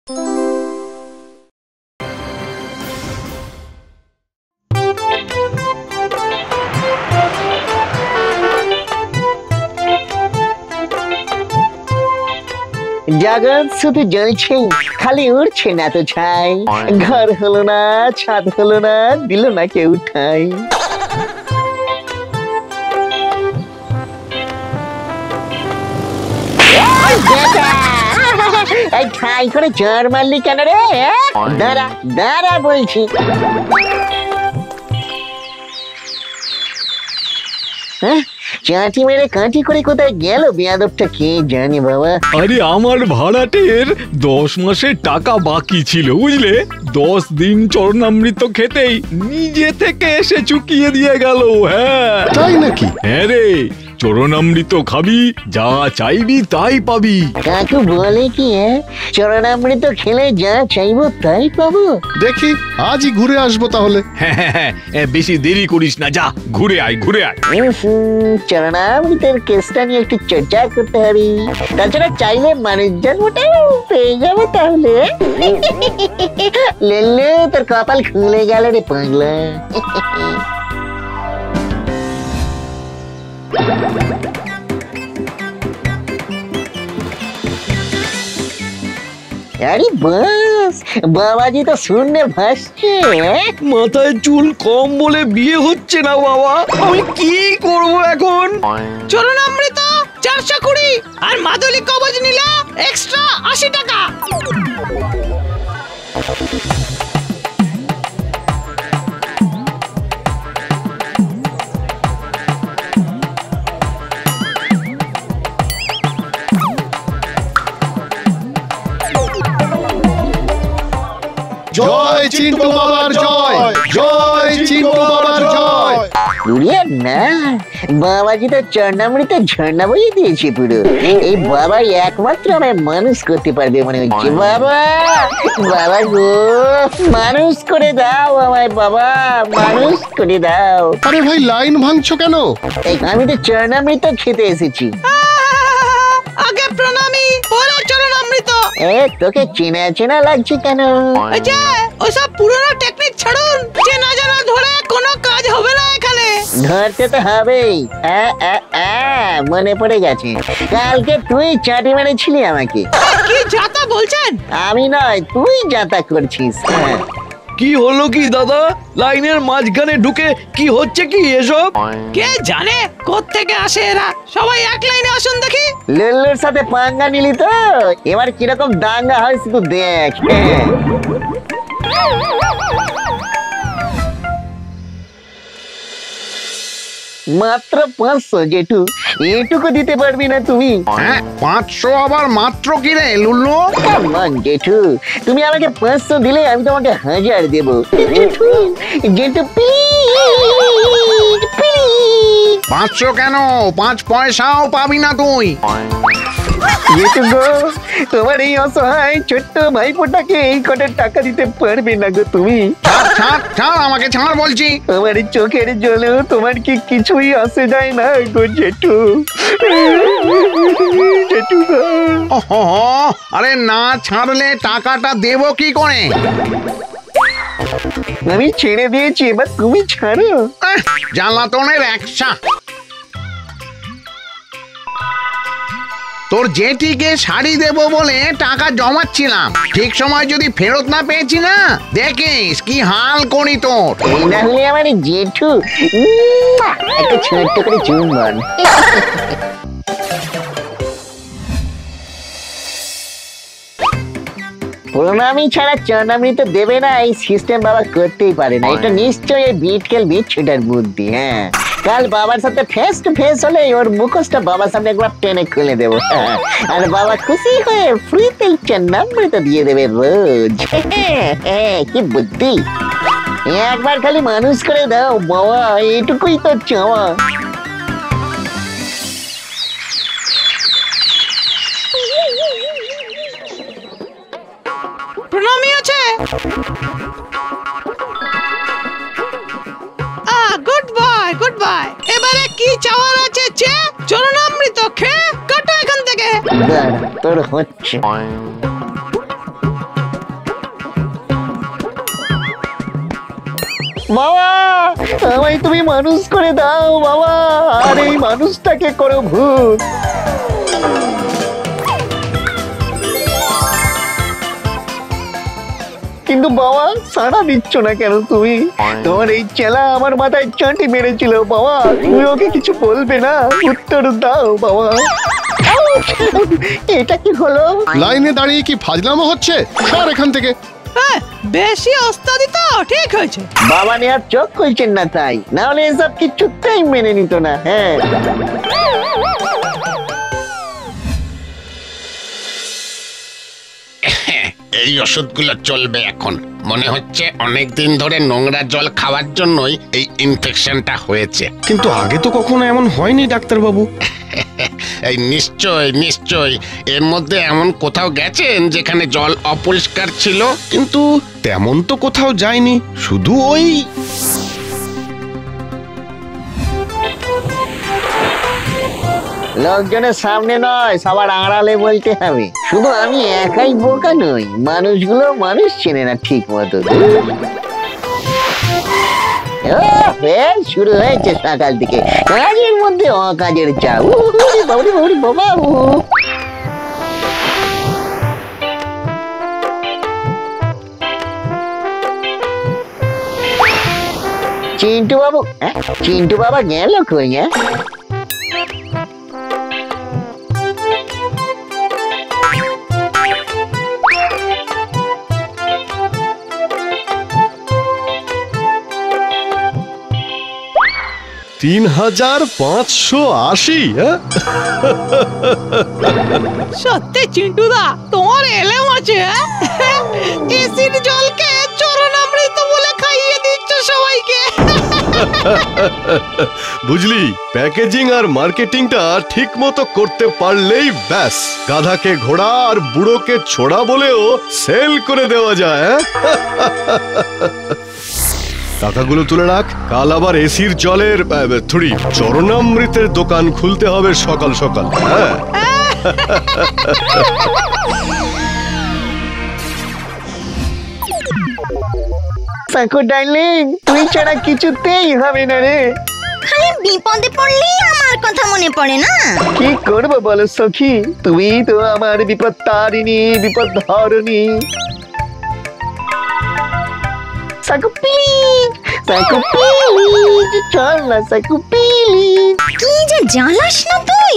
জগৎ শুধু জ্বলছে, খালি উড়ছে না তো ছাই। ঘর হলো না, ছাদ হলো না, দিল না কেউ ঠাই। এই ঠাই করে জ্বর মারলি কেন রে? দাঁড়া দাঁড়া বলছি। চাটি মেরে কাঁটি করে কোথায় গেল বেয়াদবটা, কে জানে বাবা। আরে আমার ভাড়াটের 10 মাসের টাকা বাকি ছিল বুঝলে, 10 দিন চরণামৃত খেতেই নিজে থেকে এসে চুকিয়ে দিয়ে গেল। হ্যাঁ তাই নাকি? হ্যাঁ রে, চরণামৃত খাবি, যা চাইবি তাই পাবি। কাকু বলে কি চরণামৃত খেলে যা চাইবো তাই পাবো? দেখি আজই ঘুরে আসবো তাহলে। হ্যাঁ, বেশি দেরি করিস না, যা ঘুরে আয় ঘুরে আয়। চরণামৃতের কেসটা নিয়ে একটু চর্চা করতে হবে, তাছাড়া চাইলে মানুষজন ওটাও পেয়ে যাবে তাহলে। লেলে তোর কপাল খুলে গেল রে পাগলা। আরে বাস, বাবাজি তো শূন্য ভাসছে। মাথায় চুল কম বলে বিয়ে হচ্ছে না বাবা, আমি কি করব এখন? চরণামৃত 420 আর মাদুলি কবজ নিলে এক্সট্রা 80 টাকা। জয় চিন্টু বাবার জয়, জয় চিন্টু বাবার জয়। না, বাবাজি তো চরণামৃত ঝর্ণা বইয়ে দিয়েছে পুরো। এই বাবাই একমাত্র আমায় মানুষ করতে পারবে মনে হচ্ছে। বাবা, বাবা গো, মানুষ করে দাও আমায় বাবা, মানুষ করে দাও। আরে ভাই লাইন ভাঙছো কেন? আমি তো চরণামৃত খেতে এসেছি। আগে প্রণামী, পরে চরণামৃত। তোকে চেনা চেনা লাগছে কেন? ওসব পুরনো টেকনিক ছাড়ুন, চেনা জানা ধরে কোনো কাজ হবে না এখানে। ধরতে তো হবেই। মনে পড়ে গেছে, কালকে তুই চাটি মেরেছিলি আমাকে। কি যাতা বলছেন? আমি নয়, তুই যাতা করছিস। কি হলো কি দাদা, লাইনের মাঝখানে ঢুকে কি হচ্ছে কি এসব? কে জানে কোত্থেকে আসে এরা। সবাই এক লাইনে আসুন দেখি। লুল্লুর সাথে পাঙ্গা নিলি তো, এবার কিরকম দাঙ্গা হয় শুধু দেখ। মাত্র 500 জেঠু, এটুকু দিতে পারবি না তুমি? 500 আবার মাত্র কি রে লুল্লু? জেঠু, তুমি আমাকে 500 দিলে আমি তোমাকে 1000 দেবো। জেঠু, জেঠু প্লিজ প্লিজ। 500 কেন, 5 পয়সাও পাবি না তুই। জেঠু গো, তোমার এই অসহায় ছোট্ট ভাইপোটাকে এই কটা টাকা দিতে পারবে না গো তুমি? ছাড়, আমাকে ছাড় বলছি। আমার চোখের জলেও তোমার কি কিছুই আসে যায় না গো জেঠু? জেঠু গো, আরে না ছাড়লে টাকাটা দেবো কি করে? আমি ছেড়ে দিয়েছি, এবার তুমি ছাড়ো। জ্বালাতনের একসা। তোর জেঠিকে শাড়ি দেবো বলে টাকা জমাচ্ছিলাম, ঠিক সময় যদি ফেরত না পেয়েছি না, দেখিস কি হাল করি তোর। এই না হলে আমার জেঠু একটা ছোট্ট করে চুম্বন। প্রণামী ছাড়া চরণামৃত দেবে না, এই সিস্টেম বাবা করতেই পারে না। এটা নিশ্চয়ই বিটকেল বিচ্ছুটার বুদ্ধি। হ্যাঁ, কাল বাবার সাথে ফেস টু ফেস হলে ওর মুখোশটা বাবার সামনে একবার টেনে খুলে দেবো, আর বাবা খুশি হয়ে ফ্রিতে চরণামৃত দিয়ে দেবে রোজ। কি বুদ্ধি! একবার খালি মানুষ করে দাও বাবা, এটুকুই তো চাওয়া। প্রণামী আছে। Good bye, good bye. এবারে কি চাওয়ার আছে? চরণামৃত খেয়ে কাটো এখান থেকে। তোর হচ্ছে বাবা আমায় তুমি মানুষ করে দাও বাবা, আর এই মানুষটাকে করো ভূত। কিন্তু বাবা সাড়া দিচ্ছ না কেন তুমি? তোমার এই চেলা আমার মাথায় চাঁটি মেরেছিল বাবা, তুমি ওকে কিছু বলবে না? উত্তর দাও বাবা। এটা কি হলো? লাইনে দাঁড়িয়ে কি ফাজলামো হচ্ছে? সর এখান থেকে। বেশি ওস্তাদি তো ঠিক হয়েছে। বাবা নিয়ে আর চোখ খুলছেন না তাই, না হলে এসব কিছুতেই মেনে নিত না। হ্যাঁ এই ওষুধগুলো চলবে এখন। মনে হচ্ছে অনেক দিন ধরে নোংরা জল খাওয়ার জন্যই এই ইনফেকশনটা হয়েছে। কিন্তু আগে তো কখনো এমন হয়নি ডাক্তারবাবু। এই নিশ্চয় নিশ্চয় এর মধ্যে এমন কোথাও গেছেন যেখানে জল অপরিষ্কার ছিল? কিন্তু তেমন তো কোথাও যায়নি, শুধু ওই লোকজনের সামনে নয়, সবার আড়ালে বলতে হবে। শুধু আমি একাই বোকা নই, মানুষগুলো মানুষ চেনে না ঠিক মতো। শুরু হয়েছে সকাল থেকে কাজের মধ্যে অকাজের চা। বাবা চিন্টু বাবু, চিন্টু বাবা গেল কই? 3580? সত্যি চিন্টুদা তোমার এলেম আছে। এসির জলকে চরণামৃত বলে খাইয়ে দিচ্ছ সবাইকে। বুঝলি, প্যাকেজিং আর মার্কেটিংটা ঠিক মতো করতে পারলেই ব্যাস, গাধাকে ঘোড়া আর বুড়োকে ছোড়া বলেও সেল করে দেওয়া যায়। টাকাগুলো তুলে রাখ, কাল আবার এসির জলের চরণামৃতের দোকান খুলতে হবে সকাল সকাল। হ্যাঁ সাকু ডার্লিং, তুই ছাড়া কিছুতেই হবে না রে। খালি বিপদে পড়লেই আমার কথা মনে পড়ে না। কি করবো বলো সখী, তুমি তো আমার বিপদ তারিণী, বিপদ ধরণী। সাকু প্লিজ, সাকু প্লিজ, চল না সাকু প্লিজ। কি যে জ্বালাস না তুই।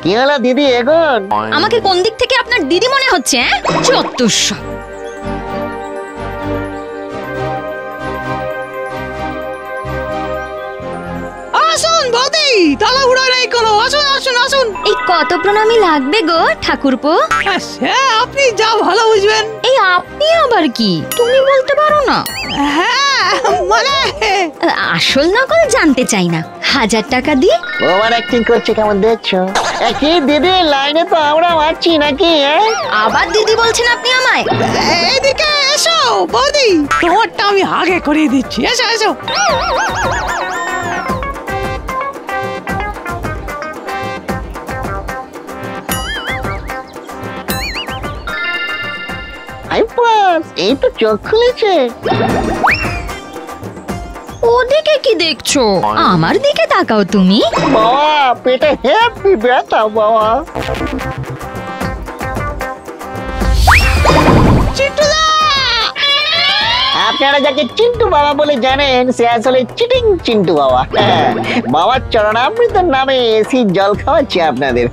কি হলো দিদি এখন? আমাকে কোন দিক থেকে আপনার দিদি মনে হচ্ছে? চত্বর। আসুন বৌদি, তাড়াহুড়ো নেই কোনো। আসুন আসুন আসুন। এই কত প্রণামী লাগবে গো ঠাকুরপো? সে আপনি যা ভালো বুঝবেন। এই আপনি আবার কি? তুমি বলতে পারো না? হ্যাঁ মানে আসল নকল জানতে চাই না, 1000 টাকা দিয়ে। ওভার অ্যাক্টিং করছে কেমন দেখছো? কি দিদি, লাইনে তো আমরা আছি নাকি? আবার দিদি বলছেন আপনি আমায়? এইদিকে এসো বৌদি, তোমারটা আমি আগে করিয়ে দিচ্ছি। এসো এসো। এই তো চোখ খুলেছে। ওদিকে কি দেখছো? আমার দিকে তাকাও তুমি। বাবা পেটে হেভি ব্যথা বাবা। চিন্টুদা! আপনারা যাকে চিন্টু বাবা বলে জানেন, সে আসলে চিটিং চিন্টু বাবা। বাবার চরণামৃতের নামে এসির জল খাওয়াচ্ছে আপনাদের।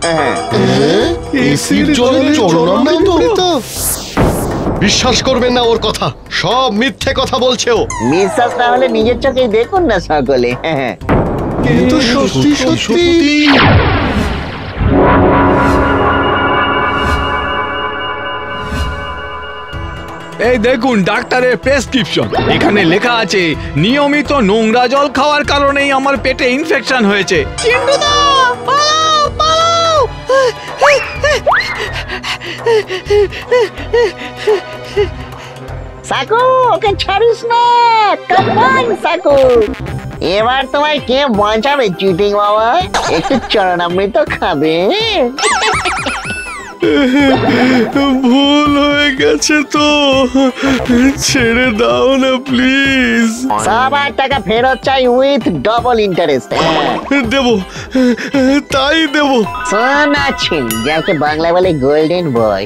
এসির জলে চরণামৃত? বিশ্বাস করবেন না ওর কথা, সব মিথ্যে কথা বলছে ও। বিশ্বাস না হলে নিজের চোখেই দেখুন না সকলে। কিন্তু সত্যি সত্যি এই দেখুন ডাক্তারের প্রেসক্রিপশন, এখানে লেখা আছে নিয়মিত নোংরা জল খাওয়ার কারণেই আমার পেটে ইনফেকশন হয়েছে। চিন্টুদা পালাও পালাও। সাকু ওকে ছাড়িস না, কাম অন সাকু। এবার তোমায় কে বাঁচাবে চিটিং বাবা? একটু চরণামৃত খাবে? ভুল হয়ে গেছে তো, ছেড়ে দাও না প্লিজ। সবার টাকা ফেরত চাই উইথ ডবল ইন্টারেস্ট। দেবো, তাই দেবো। সোনা ছিলি, যাকে বাংলা বলে গোল্ডেন বয়।